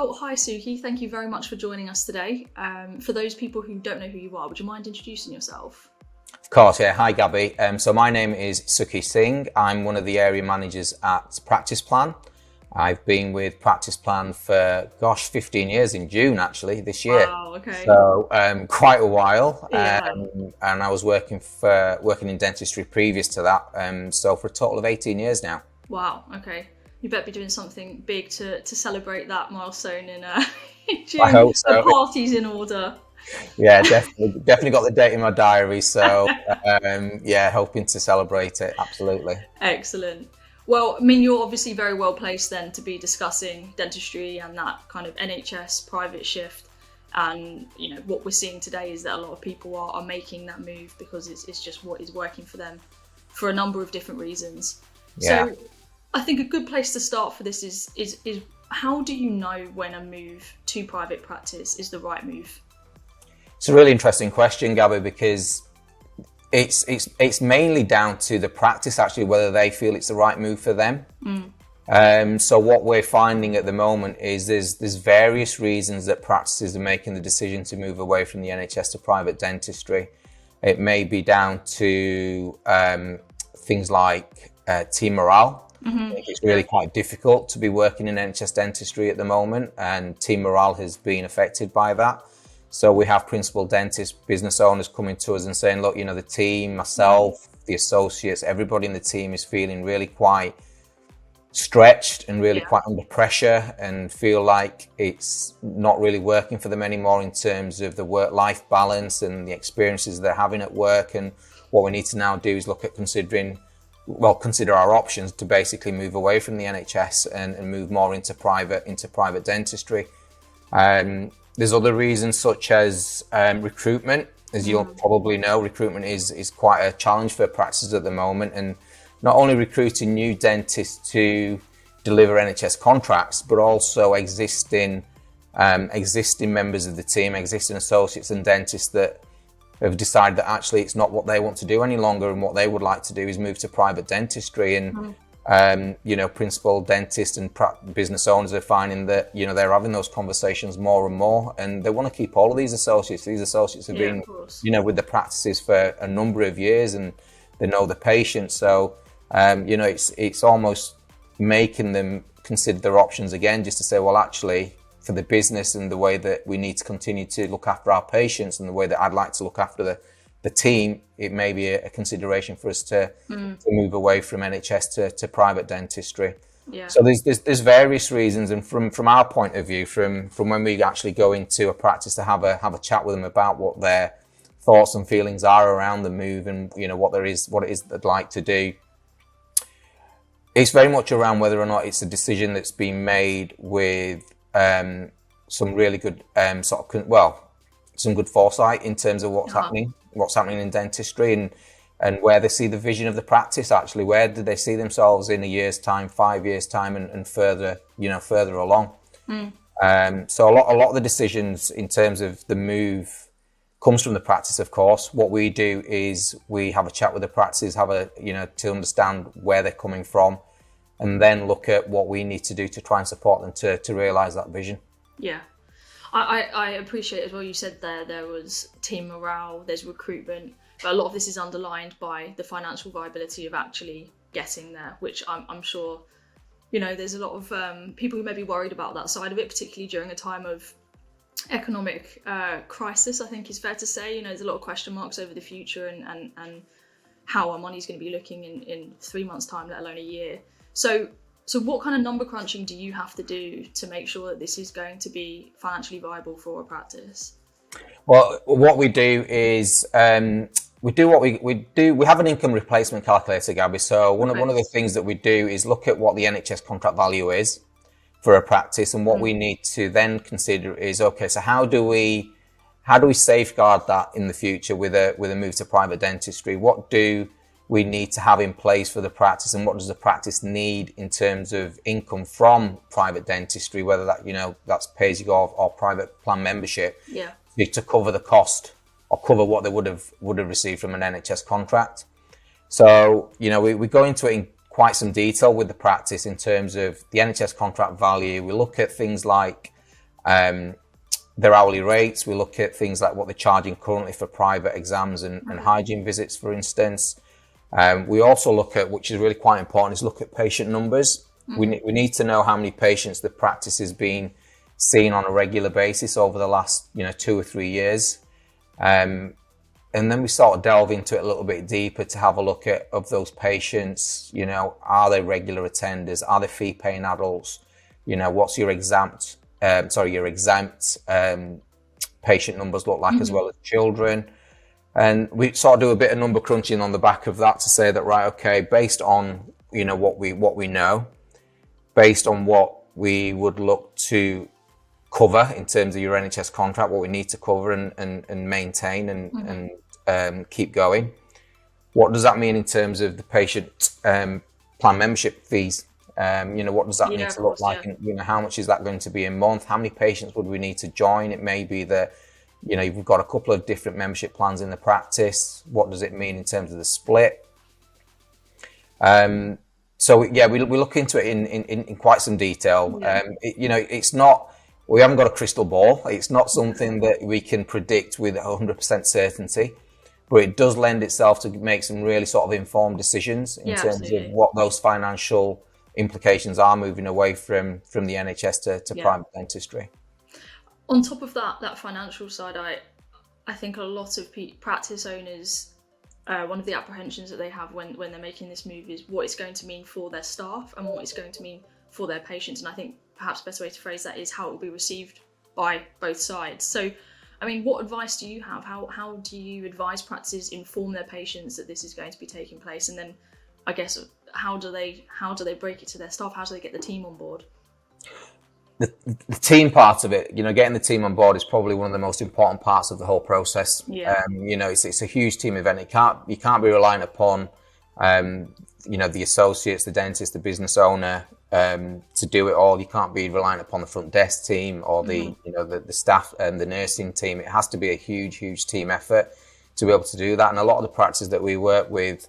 Well, hi Suki, thank you very much for joining us today. For those people who don't know who you are, would you mind introducing yourself? Of course, yeah. Hi, Gaby. So my name is Suki Singh. I'm one of the area managers at Practice Plan. I've been with Practice Plan for, 15 years in June, actually, this year. Wow, okay. So quite a while. Yeah. And I was working in dentistry previous to that. So for a total of 18 years now. Wow, okay. You better be doing something big to celebrate that milestone in June. I hope so. A party's in order. Yeah, definitely got the date in my diary. So yeah, hoping to celebrate it. Absolutely. Excellent. Well, I mean, you're obviously very well placed then to be discussing dentistry and that kind of NHS private shift. And, you know, what we're seeing today is that a lot of people are making that move because it's just what is working for them for a number of different reasons. Yeah. So I think a good place to start for this is how do you know when a move to private practice is the right move? It's a really interesting question, Gaby, because it's mainly down to the practice, actually, whether they feel it's the right move for them. So what we're finding at the moment is there's various reasons that practices are making the decision to move away from the NHS to private dentistry. It may be down to things like team morale. I think it's really quite difficult to be working in NHS dentistry at the moment, and team morale has been affected by that. So we have principal dentists, business owners coming to us and saying, look, you know, the team, myself, the associates, everybody in the team is feeling really quite stretched and really quite under pressure and feel like it's not really working for them anymore in terms of the work-life balance and the experiences they're having at work. And what we need to now do is look at consider our options to basically move away from the NHS and move more into private dentistry. There's other reasons such as recruitment. As you'll probably know, recruitment is quite a challenge for practices at the moment, and not only recruiting new dentists to deliver NHS contracts, but also existing members of the team, existing associates and dentists that have decided that actually it's not what they want to do any longer, and what they would like to do is move to private dentistry. And you know, principal dentists and business owners are finding that, you know, they're having those conversations more and more, and they want to keep all of these associates. These associates have been, you know, with the practices for a number of years, and they know the patients. So you know, it's almost making them consider their options again, just to say, well, actually, for the business and the way that we need to continue to look after our patients and the way that I'd like to look after the team, it may be a consideration for us to move away from NHS to private dentistry. Yeah. So there's various reasons, and from our point of view, from when we actually go into a practice to have a chat with them about what their thoughts and feelings are around the move, and you know what it is they'd like to do. It's very much around whether or not it's a decision that's been made with some really good some good foresight in terms of what's happening in dentistry, and where they see the vision of the practice. Actually, where do they see themselves in a year's time, 5 years time, and further along. So a lot of the decisions in terms of the move comes from the practice, of course. What we do is we have a chat with the practices, to understand where they're coming from, and then look at what we need to do to try and support them to realise that vision. Yeah. I appreciate as well, you said there was team morale, there's recruitment, but a lot of this is underlined by the financial viability of actually getting there, which I'm sure, you know, there's a lot of people who may be worried about that side of it, particularly during a time of economic crisis, I think is fair to say. You know, there's a lot of question marks over the future and how our money's going to be looking in 3 months' time, let alone a year. So what kind of number crunching do you have to do to make sure that this is going to be financially viable for a practice? Well, what we do is we have an income replacement calculator, Gaby. So one of the things that we do is look at what the NHS contract value is for a practice, and what we need to then consider is, okay, so how do we safeguard that in the future with a move to private dentistry? What do we need to have in place for the practice, and what does the practice need in terms of income from private dentistry, whether that, you know, that's pay-as-you-go or private plan membership, to cover the cost or cover what they would have received from an NHS contract. So, you know, we go into it in quite some detail with the practice in terms of the NHS contract value. We look at things like their hourly rates. We look at things like what they're charging currently for private exams and hygiene visits, for instance. We also look at, which is really quite important, is look at patient numbers. We need to know how many patients the practice has been seeing on a regular basis over the last 2 or 3 years. And then we sort of delve into it a little bit deeper to have a look at, of those patients, are they regular attenders? Are they fee paying adults? What's your exempt patient numbers look like, as well as children? And we sort of do a bit of number crunching on the back of that to say that, right, okay, based on, what we know, based on what we would look to cover in terms of your NHS contract, what we need to cover and maintain and keep going. What does that mean in terms of the patient plan membership fees? What does that need to look like? And, how much is that going to be a month? How many patients would we need to join? It may be that, you've got a couple of different membership plans in the practice. What does it mean in terms of the split? So we look into it in quite some detail. It's not, we haven't got a crystal ball. It's not something that we can predict with 100% certainty, but it does lend itself to make some really sort of informed decisions in terms of what those financial implications are moving away from the NHS to private dentistry. On top of that financial side, I think a lot of practice owners, one of the apprehensions that they have when they're making this move is what it's going to mean for their staff and what it's going to mean for their patients. And I think perhaps the best way to phrase that is how it will be received by both sides. So, I mean, what advice do you have? How do you advise practices inform their patients that this is going to be taking place? And then, I guess, how do they break it to their staff? How do they get the team on board? The team part of it, getting the team on board is probably one of the most important parts of the whole process. It's a huge team event. You can't be relying upon, the associates, the dentist, the business owner, to do it all. You can't be relying upon the front desk team or the staff and the nursing team. It has to be a huge team effort to be able to do that. And a lot of the practices that we work with,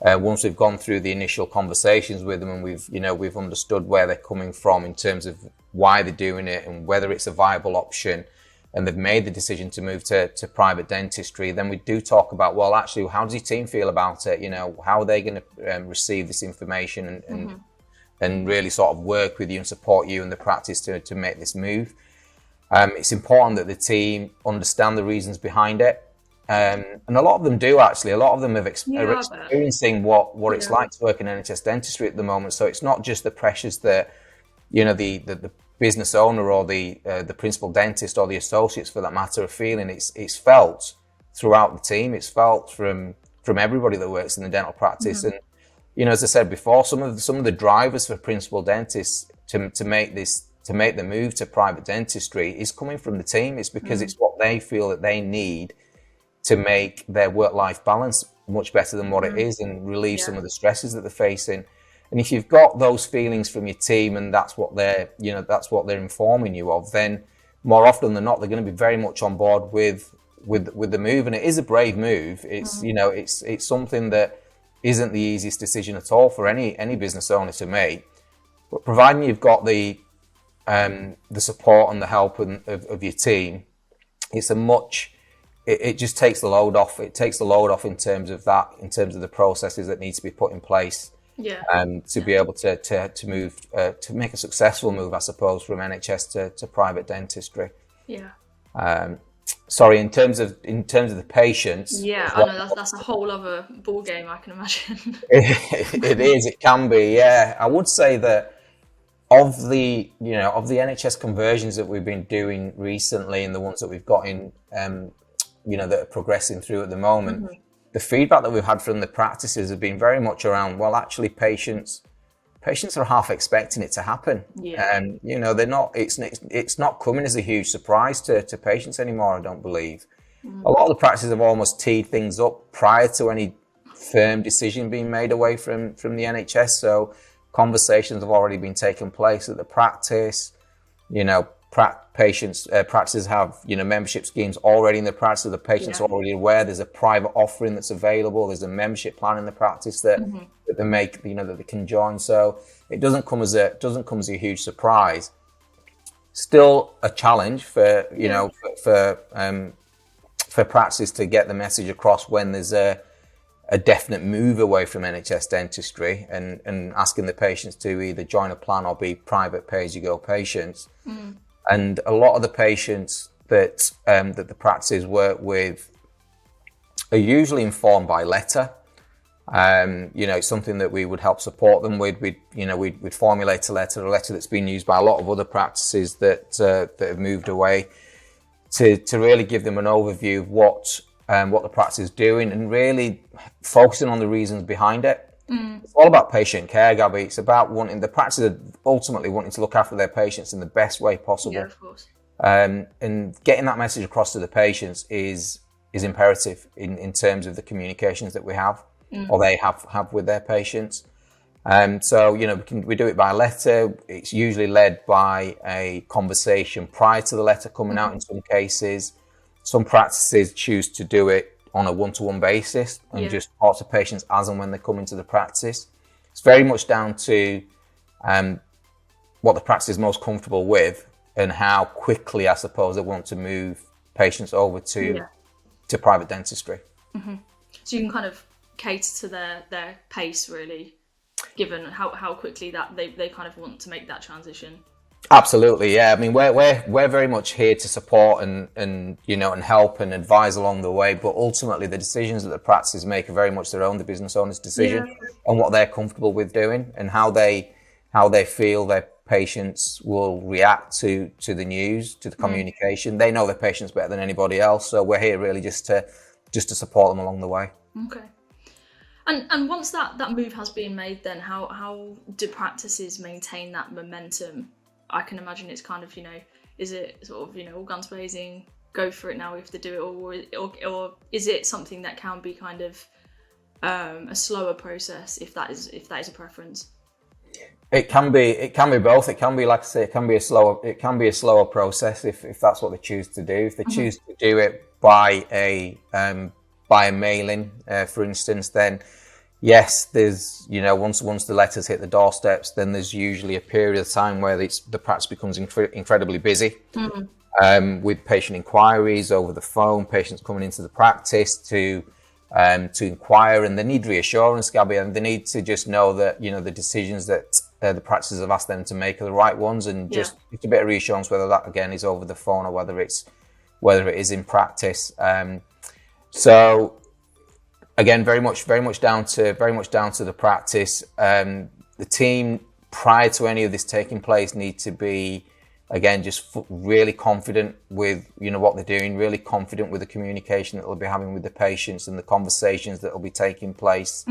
once we've gone through the initial conversations with them and we've understood where they're coming from in terms of why they're doing it and whether it's a viable option, and they've made the decision to move to private dentistry, then we do talk about, well, actually, how does your team feel about it? How are they going to receive this information and really sort of work with you and support you in the practice to make this move? It's important that the team understand the reasons behind it. And a lot of them do, actually. A lot of them are experiencing what it's like to work in NHS dentistry at the moment. So it's not just the pressures that, the business owner or the principal dentist or the associates, for that matter, are feeling. It's felt throughout the team. It's felt from everybody that works in the dental practice. And, as I said before, some of the drivers for principal dentists to make the move to private dentistry is coming from the team. It's because it's what they feel that they need to make their work-life balance much better than what it is and relieve some of the stresses that they're facing. And if you've got those feelings from your team and that's what they're informing you of, then more often than not, they're going to be very much on board with the move. And it is a brave move. It's, it's something that isn't the easiest decision at all for any business owner to make. But providing you've got the support and the help of your team, it just takes the load off. It takes the load off in terms of the processes that need to be put in place. To be able to move to make a successful move, I suppose, from NHS to private dentistry. Sorry, in terms of the patients. I know that's a whole other ball game, I can imagine. It is. It can be. Yeah, I would say that of the NHS conversions that we've been doing recently and the ones that we've got in, that are progressing through at the moment. The feedback that we've had from the practices has been very much around, well, actually, patients are half expecting it to happen. They're not. It's not coming as a huge surprise to patients anymore, I don't believe. A lot of the practices have almost teed things up prior to any firm decision being made away from the NHS. So conversations have already been taking place at the practice. Practices have membership schemes already in the practice, so the patients are already aware there's a private offering that's available. There's a membership plan in the practice that they make, that they can join. So it doesn't come as a huge surprise. still a challenge for for practice to get the message across when there's a definite move away from NHS dentistry and asking the patients to either join a plan or be private pay-as-you-go patients. And a lot of the patients that the practices work with are usually informed by letter. It's something that we would help support them with. We'd formulate a letter that's been used by a lot of other practices that have moved away to really give them an overview of what the practice is doing and really focusing on the reasons behind it. It's all about patient care, Gabby. It's about the practice ultimately wanting to look after their patients in the best way possible. Yeah, of course. And getting that message across to the patients is imperative in terms of the communications that we have or they have with their patients. So we do it by letter. It's usually led by a conversation prior to the letter coming out in some cases. Some practices choose to do it on a one-to-one basis and just talk to patients as and when they come into the practice. It's very much down to what the practice is most comfortable with and how quickly, I suppose, they want to move patients over to private dentistry. So you can kind of cater to their pace, really, given how quickly that they kind of want to make that transition. Absolutely, yeah. I mean, we're very much here to support and help and advise along the way. But ultimately, the decisions that the practices make are very much their own, the business owner's decision, and what they're comfortable with doing and how they feel their patients will react to the news, to the communication. They know their patients better than anybody else, so we're here really just to support them along the way. Okay. And once that move has been made, then how do practices maintain that momentum? I can imagine it's kind of, is it sort of, all guns blazing, go for it now, we have to do it, or is it something that can be kind of a slower process if that is a preference? It can be both. It can be, like I say, it can be a slower process if that's what they choose to do. If they choose to do it by a mailing, for instance, then yes, there's, once the letters hit the doorsteps, then there's usually a period of time where the practice becomes incredibly busy with patient inquiries over the phone, patients coming into the practice to inquire, and they need reassurance, Gabby, and they need to just know that, the decisions that the practices have asked them to make are the right ones, and just a bit of reassurance, whether that again is over the phone or whether it is in practice. So again, very much down to the practice. The team, prior to any of this taking place, need to be, again, just really confident with what they're doing, really confident with the communication that they'll be having with the patients and the conversations that will be taking place.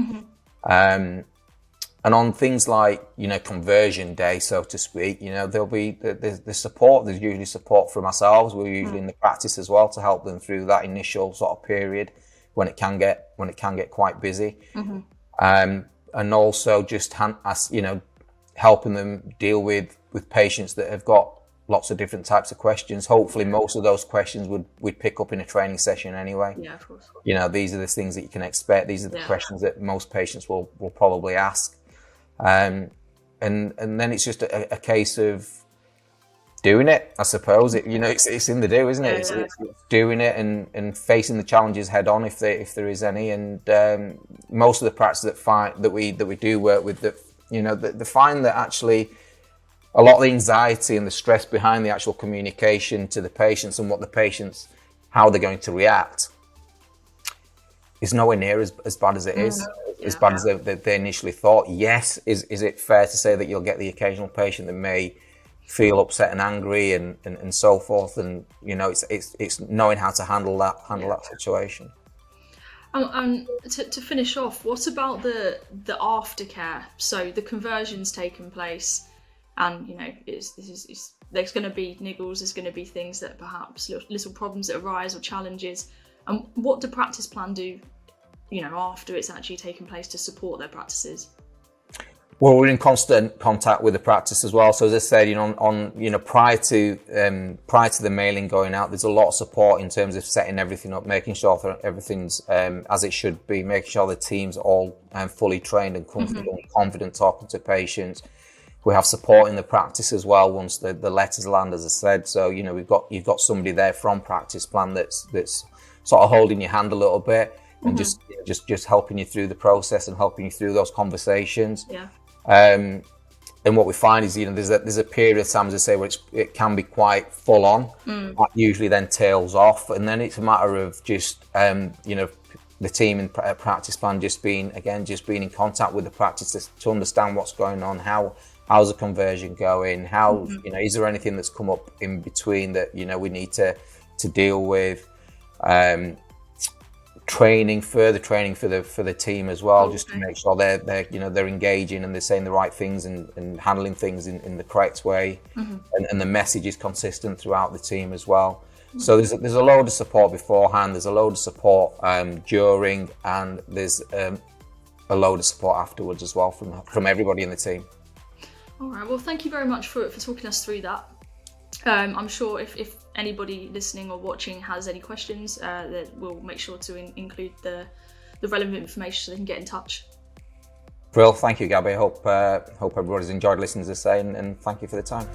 And on things like conversion day, so to speak, there'll be the support. There's usually support from ourselves. We're usually in the practice as well to help them through that initial sort of period when it can get quite busy, and also just helping them deal with patients that have got lots of different types of questions. Hopefully, most of those questions we'd pick up in a training session anyway. Yeah, of course. These are the things that you can expect. These are the questions that most patients will probably ask, and then it's just a case of doing it, I suppose. It's in the do, isn't it? It's doing it and facing the challenges head on if there is any. And most of the practices that we do work with, they find that actually a lot of the anxiety and the stress behind the actual communication to the patients and how they're going to react is nowhere near as bad as it is. As bad as they initially thought. Yes, is it fair to say that you'll get the occasional patient that may feel upset and angry and so forth, and it's knowing how to handle that situation. To finish off, what about the aftercare? So the conversion's taken place, and there's going to be niggles, there's going to be things that perhaps little problems that arise or challenges. And what do practice plan do, after it's actually taken place to support their practices? Well, we're in constant contact with the practice as well. So as I said, prior to the mailing going out, there's a lot of support in terms of setting everything up, making sure that everything's as it should be, making sure the team's all fully trained and comfortable and confident talking to patients. We have support in the practice as well once the letters land, as I said. So, you know, you've got somebody there from practice plan that's sort of holding your hand a little bit and just helping you through the process and helping you through those conversations. Yeah. And what we find is, you know, there's a period of time, as I say, where it can be quite full on. That usually then tails off, and then it's a matter of just, you know, the team in practice plan just being in contact with the practice to understand what's going on, how's the conversion going, how, you know, is there anything that's come up in between that, you know, we need to deal with. Further training for the team as well, just to make sure they're you know, they're engaging and they're saying the right things and handling things in the correct way, and the message is consistent throughout the team as well. So there's a load of support beforehand, there's a load of support during, and there's a load of support afterwards as well from everybody in the team. All right, well, thank you very much for talking us through that. I'm sure if anybody listening or watching has any questions, that we'll make sure to include the relevant information so they can get in touch. Brill, thank you, Gabby. I hope everybody's enjoyed listening to this, and thank you for the time.